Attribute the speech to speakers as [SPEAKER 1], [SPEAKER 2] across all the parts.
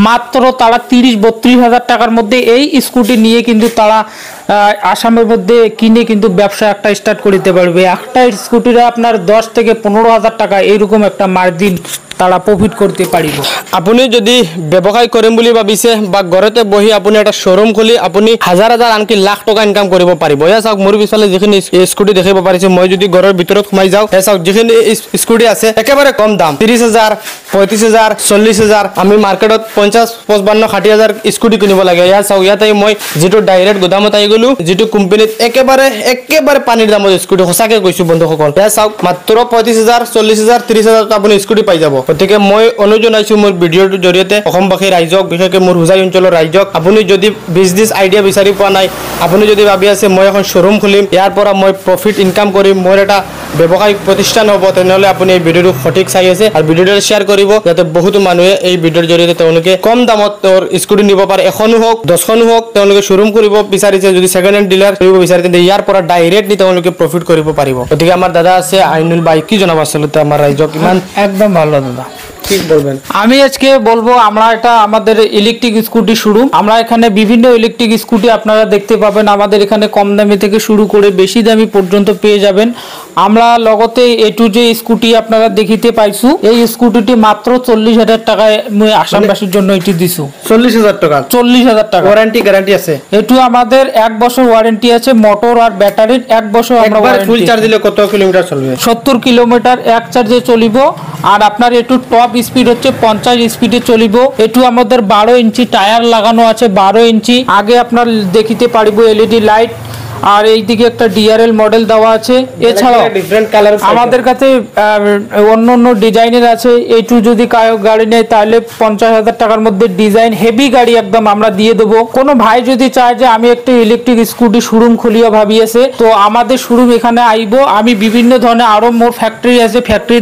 [SPEAKER 1] মাত্র তারা 30-32 হাজার টাকার মধ্যে এই স্কুটি নিয়ে কিন্তু তারা আসামের মধ্যে কিনে কিন্তু ব্যবসা একটা স্টার্ট করতে পারবে। একটা স্কুটির আপনার 10 থেকে 15 হাজার টাকা এইরকম একটা মার্জিন তারা প্রফিট করতে পারিব।
[SPEAKER 2] আপুনি যদি ব্যৱসায় কৰিম বুলি ভাবিছে বা ঘৰতে বহি আপুনি এটা শ্বৰুম খুলি আপুনি হাজাৰ আনকি লাখ টকা ইনকাম কৰিব পাৰিব। এয়া চাওক মোৰ পিছফালে যিখিনি স্কুটি দেখিব পাৰিছে, মই যদি ঘৰৰ ভিতৰত সোমাই যাওঁ, এয়া চাওক যিখিনি স্কুটি আছে একেবাৰে কম দাম, 30,000, 35,000, 40,000। আমি মাৰ্কেটত 50, 55, 60,000 স্কুটি কিনিব লাগে। এয়া চাওক ইয়াতে মই যিটো ডাইৰেক্ট গোদামত আহি গ'লো, যিটো কোম্পানীত একেবাৰে পানীৰ দামত স্কুটি, সঁচাকৈ কৈছোঁ বন্ধুসকল। এয়া চাওক মাত্ৰ 35,000, 40,000, 30,000 আপুনি স্কুটি পাই যাব। গতিকে মই অনুৰোধ জনাইছোঁ মোৰ ভিডিঅ'টোৰ জৰিয়তে অসমবাসী ৰাইজক, বিশেষকৈ মোৰ হোজাই অঞ্চলৰ ৰাইজক, আপুনি যদি বিজনেছ আইডিয়া বিচাৰি পোৱা নাই, আপুনি যদি ভাবি আছে মই এখন শ্বৰুম খুলিম, ইয়াৰ পৰা মই প্ৰফিট ইনকাম কৰিম, মোৰ এটা ব্যৱসায়িক প্ৰতিষ্ঠান হ'ব, তেনেহ'লে আপুনি এই ভিডিঅ'টো সঠিক চাই আছে আৰু ভিডিঅ'টো শ্বেয়াৰ কৰিব, যাতে বহুতো মানুহে এই ভিডিঅ'ৰ জৰিয়তে তেওঁলোকে কম দামত তেওঁৰ স্কুটি নিব পাৰে। এখনো হওক 10খনো হওক, তেওঁলোকে শ্বৰুম কৰিব বিচাৰিছে, যদি ছেকেণ্ড হেণ্ড ডিলাৰ কৰিব বিচাৰে তেন্তে ইয়াৰ পৰা ডাইৰেক্টলি তেওঁলোকে প্ৰফিট কৰিব পাৰিব। গতিকে আমাৰ দাদা আছে আইনুল ভাই, কি জনাব আচলতে আমাৰ রাইজক? ইমান
[SPEAKER 1] একদম ভালো দাদা,
[SPEAKER 2] ঠিক বলবেন।
[SPEAKER 1] আমি আজকে বলবো আমরা এটা আমাদের ইলেকট্রিক স্কুটি শোরুম। আমরা এখানে বিভিন্ন ইলেকট্রিক স্কুটি আপনারা দেখতে পাবেন। আমাদের এখানে কম দামি থেকে শুরু করে বেশি দামি পর্যন্ত পেয়ে যাবেন। আমরা লগতে এটু যে স্কুটি আপনারা দেখিতে পাইছু, এই স্কুটিটি মাত্র 40,000 টাকায় মই আসামবাসীর জন্য এটি দিছু।
[SPEAKER 2] 40,000 টাকা?
[SPEAKER 1] 40,000 টাকা।
[SPEAKER 2] ওয়ারেন্টি গ্যারান্টি আছে?
[SPEAKER 1] এটু আমাদের 1 বছর ওয়ারেন্টি আছে, মোটর আর ব্যাটারির 1 বছর আমরা
[SPEAKER 2] ওয়ারেন্টি। ফুল চার্জ দিলে কত কিলোমিটার চলবে?
[SPEAKER 1] 70 কিলোমিটার এক চার্জে চলিব। আর আপনার একটু টপ স্পিড হচ্ছে 50 স্পিডে চলিব। একটু আমাদের 12 ইঞ্চি টায়ার লাগানো আছে, 12 ইঞ্চি। আগে আপনার দেখিতে পারিব এলইডি লাইট, আর এইদিকে একটা ডিআরএল মডেল দেওয়া আছে। এছাড়াও
[SPEAKER 2] ডিফারেন্ট কালার
[SPEAKER 1] আমাদের কাছে অন্য ডিজাইনের আছে। এইটু যদি কায়ক গাড়ি নেয় তাহলে 50,000 টাকার মধ্যে ডিজাইন হেভি গাড়ি একদম আমরা দিয়ে দেবো। কোনো ভাই যদি চায় যে আমি একটা ইলেকট্রিক স্কুটি শোরুম খুলিয়া ভাবিয়েছে, তো আমাদের শোরুম এখানে আইব। আমি বিভিন্ন ধরনের আরো মোর ফ্যাক্টরি আছে, ফ্যাক্টরি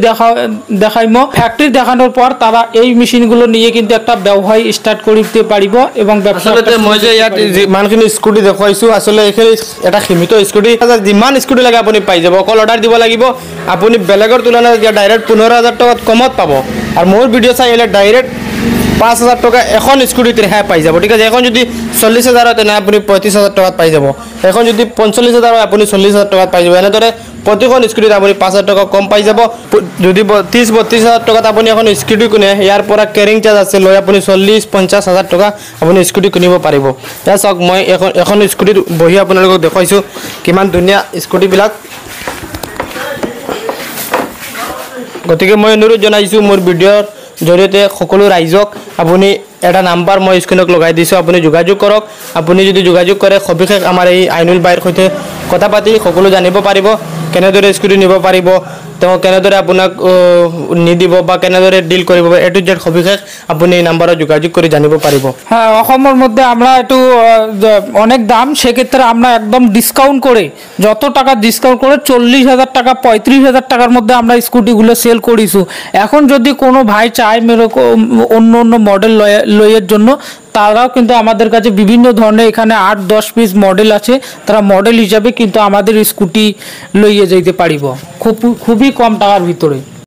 [SPEAKER 1] দেখাইমো। ফ্যাক্টরি দেখানোর পর তারা এই মেশিনগুলো নিয়ে কিন্তু একটা ব্যবসায় স্টার্ট করতে পারিব এবং ব্যবসা।
[SPEAKER 2] আসলে মই যে ইয়াত যিমানখিনি স্কুটি দেখাইছো, আসলে এখানে এটা সীমিত স্কুটি, যিমান স্কুটি লাগে আপুনি পাই যাব। অকল অৰ্ডাৰ দিব লাগিব। আপুনি বেলেগৰ তুলনাত ডাইৰেক্ট 15,000 টকাত কমত পাব। আৰু মোৰ ভিডিঅ' চাই আহিলে ডাইৰেক্ট 5,000 টকা এখন স্কুটিত ৰেহাই পাই যাব। ঠিক আছে, এখন যদি 40,000 হয় তেনে আপুনি 35,000 টকাত পাই যাব। এখন যদি 45,000 হয় আপুনি 40,000 টকাত পাই যাব। এনেদৰে প্ৰতিখন স্কুটিত আপুনি 5,000 টকা কম পাই যাব। যদি 30-32,000 টকাত আপুনি এখন স্কুটি কিনে, ইয়াৰ পৰা কেৰিং চাৰ্জ আছে লৈ আপুনি 40-50,000 টকা আপুনি স্কুটি কিনিব পাৰিব। এতিয়া চাওক মই এখন স্কুটিত বহি আপোনালোকক দেখুৱাইছোঁ কিমান ধুনীয়া স্কুটিবিলাক। গতিকে মই অনুৰোধ জনাইছোঁ মোৰ ভিডিঅ'ৰ জৰিয়তে সকলো ৰাইজক, আপুনি এটা নাম্বাৰ মই স্ক্ৰীণত লগাই দিছোঁ, আপুনি যোগাযোগ কৰক। আপুনি যদি যোগাযোগ কৰে সবিশেষ আমাৰ এই আইনুল ভাইৰ সৈতে কথা পাতি সকলো জানিব পাৰিব। কেনেদৰে স্কুটি নিব পাৰিব, তেওঁ কেনেদৰে আপোনাক নিদিব বা কেনেদৰে ডিল কৰিব, এ টু জেড সবিশেষ আপুনি এই নাম্বাৰত যোগাযোগ কৰি জানিব পাৰিব।
[SPEAKER 1] হ্যাঁ, অসমের মধ্যে আমরা একটু অনেক দাম, সেক্ষেত্রে আমরা একদম ডিসকাউন্ট করে, যত টাকা ডিসকাউন্ট করে 40,000 টাকা 35,000 টাকার মধ্যে আমরা স্কুটিগুলো সেল করিছু। এখন যদি কোনো ভাই চায় অন্য মডেল লইয়ের জন্য, তারাও কিন্তু আমাদের কাছে বিভিন্ন ধরনের এখানে 8-10 পিস মডেল আছে। তারা মডেল হিসাবে কিন্তু আমাদের স্কুটি লইয়ে যেতে পারিব খুবই কম টাকার ভিতরে।